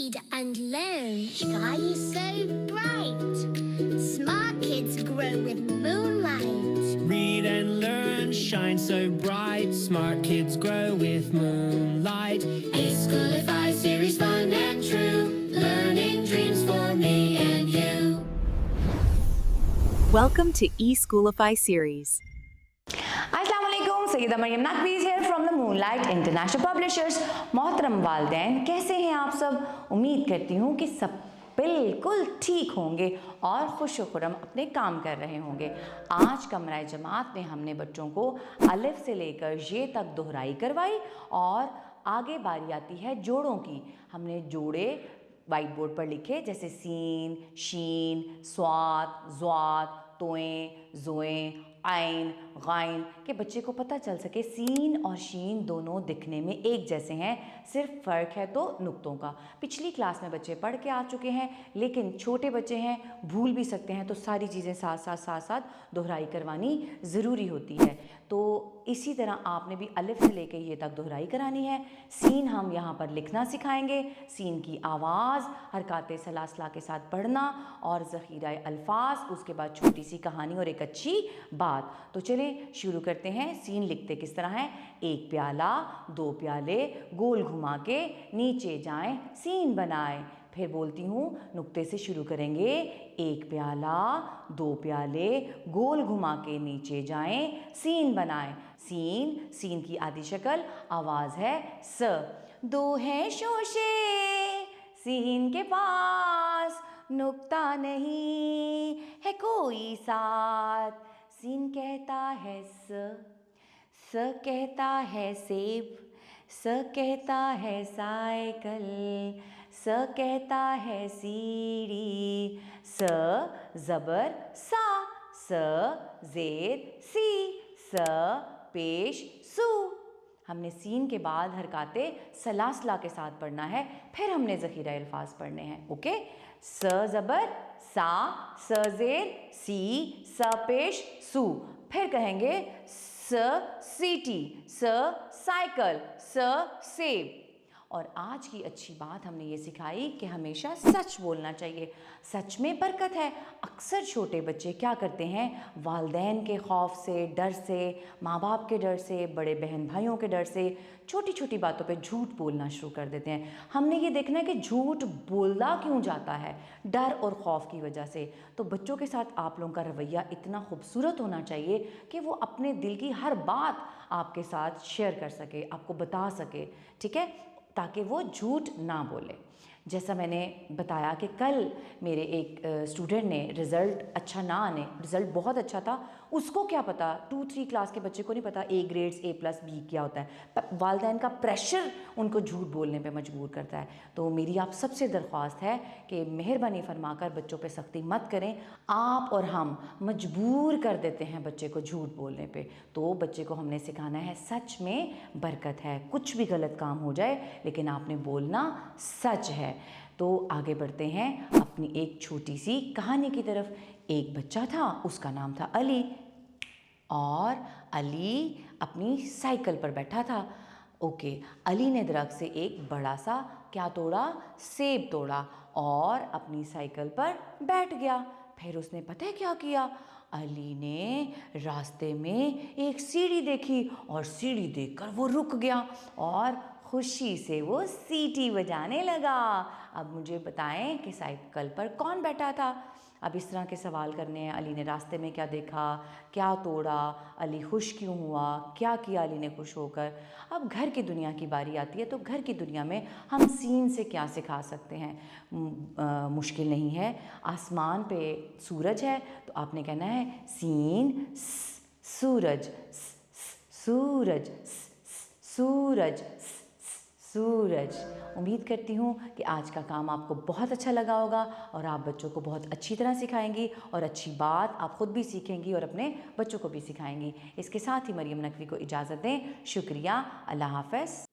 read and learn. Sky is so bright. Smart kids grow with moonlight. Read and learn, shine so bright. Smart kids grow with moonlight. eSchoolify series, fun and true. Learning dreams for me and you. Welcome to eSchoolify series. अस्सलामुअलैकुम, Saeeda Maryam नकवीज़ here from the Moonlight International Publishers. मोहतरम वालिदैन, कैसे हैं आप सब? उम्मीद करती हूँ कि सब बिल्कुल ठीक होंगे और खुश खुरम अपने काम कर रहे होंगे। आज कमरा जमात में हमने बच्चों को अलिफ से लेकर ये तक दोहराई करवाई और आगे बारी आती है जोड़ों की। हमने जोड़े वाइट बोर्ड पर लिखे, जैसे सीन, शीन, स्वात, ज़्वात, तोएं, ज़ोएं, आइन, गाइन, के बच्चे को पता चल सके सीन और शीन दोनों दिखने में एक जैसे हैं, सिर्फ फ़र्क है तो नुक्तों का। पिछली क्लास में बच्चे पढ़ के आ चुके हैं, लेकिन छोटे बच्चे हैं, भूल भी सकते हैं, तो सारी चीज़ें साथ साथ दोहराई करवानी ज़रूरी होती है। तो इसी तरह आपने भी अलिफ से लेके ये तक दोहराई करानी है। सीन हम यहाँ पर लिखना सिखाएंगे, सीन की आवाज़, हरकत सलासला के साथ पढ़ना और ज़ख़ीरा अल्फाज, उसके बाद छोटी सी कहानी और एक अच्छी बात। तो चलें शुरू करते हैं। सीन लिखते किस तरह है? एक प्याला, दो प्याले, गोल घुमा के नीचे जाएं, सीन बनाएं। फिर बोलती हूँ, नुक्ते से शुरू करेंगे। एक प्याला, दो प्याले, गोल घुमा के नीचे जाएं, सीन बनाएं। सीन, सीन की आधी शक्ल, आवाज़ है स। दो हैं शोशे सीन के पास, नुक्ता नहीं है कोई साथ। सीन कहता है स कहता है सेब, स कहता है साइकिल, स कहता है सीढ़ी, स ज़बर सा, स ज़ेर सी, स पेश सू। हमने सीन के बाद हरकाते सलासला के साथ पढ़ना है, फिर हमने ज़ख़ीरा अल्फाज पढ़ने हैं। ओके, स ज़बर सा, स ज़ेर सी, स पेश सू। फिर कहेंगे स सीटी, स साइकिल, स सेब। और आज की अच्छी बात हमने ये सिखाई कि हमेशा सच बोलना चाहिए। सच में बरकत है। अक्सर छोटे बच्चे क्या करते हैं, वालिदैन के खौफ से, डर से, माँ बाप के डर से, बड़े बहन भाइयों के डर से छोटी छोटी बातों पे झूठ बोलना शुरू कर देते हैं। हमने ये देखना है कि झूठ बोला क्यों जाता है, डर और खौफ की वजह से। तो बच्चों के साथ आप लोगों का रवैया इतना खूबसूरत होना चाहिए कि वो अपने दिल की हर बात आपके साथ शेयर कर सके, आपको बता सके, ठीक है, ताकि वो झूठ ना बोले। जैसा मैंने बताया कि कल मेरे एक स्टूडेंट ने रिज़ल्ट अच्छा ना आने, रिज़ल्ट बहुत अच्छा था, उसको क्या पता, 2-3 क्लास के बच्चे को नहीं पता A ग्रेड्स A+B क्या होता है। वालिदैन का प्रेशर उनको झूठ बोलने पे मजबूर करता है। तो मेरी आप सबसे दरख्वास्त है कि मेहरबानी फरमाकर बच्चों पे सख्ती मत करें। आप और हम मजबूर कर देते हैं बच्चे को झूठ बोलने पे। तो बच्चे को हमने सिखाना है सच में बरकत है, कुछ भी गलत काम हो जाए लेकिन आपने बोलना सच है। तो आगे बढ़ते हैं अपनी एक छोटी सी कहानी की तरफ। एक बच्चा था, उसका नाम था अली, और अली अपनी साइकिल पर बैठा था। ओके, अली ने दरख्त से एक बड़ा सा क्या तोड़ा, सेब तोड़ा और अपनी साइकिल पर बैठ गया। फिर उसने पता है क्या किया? अली ने रास्ते में एक सीढ़ी देखी और सीढ़ी देखकर वो रुक गया और खुशी से वो सीटी बजाने लगा। अब मुझे बताएं कि साइकिल पर कौन बैठा था? अब इस तरह के सवाल करने हैं। अली ने रास्ते में क्या देखा, क्या तोड़ा, अली खुश क्यों हुआ, क्या किया अली ने खुश होकर। अब घर की दुनिया की बारी आती है, तो घर की दुनिया में हम सीन से क्या सिखा सकते हैं? मुश्किल नहीं है। आसमान पे सूरज है तो आपने कहना है सीन सूरज, सूरज, सूरज, सूरज। उम्मीद करती हूँ कि आज का काम आपको बहुत अच्छा लगा होगा और आप बच्चों को बहुत अच्छी तरह सिखाएंगी और अच्छी बात आप ख़ुद भी सीखेंगी और अपने बच्चों को भी सिखाएंगी। इसके साथ ही मरियम नकवी को इजाज़त दें। शुक्रिया, अल्लाह हाफ़िज़।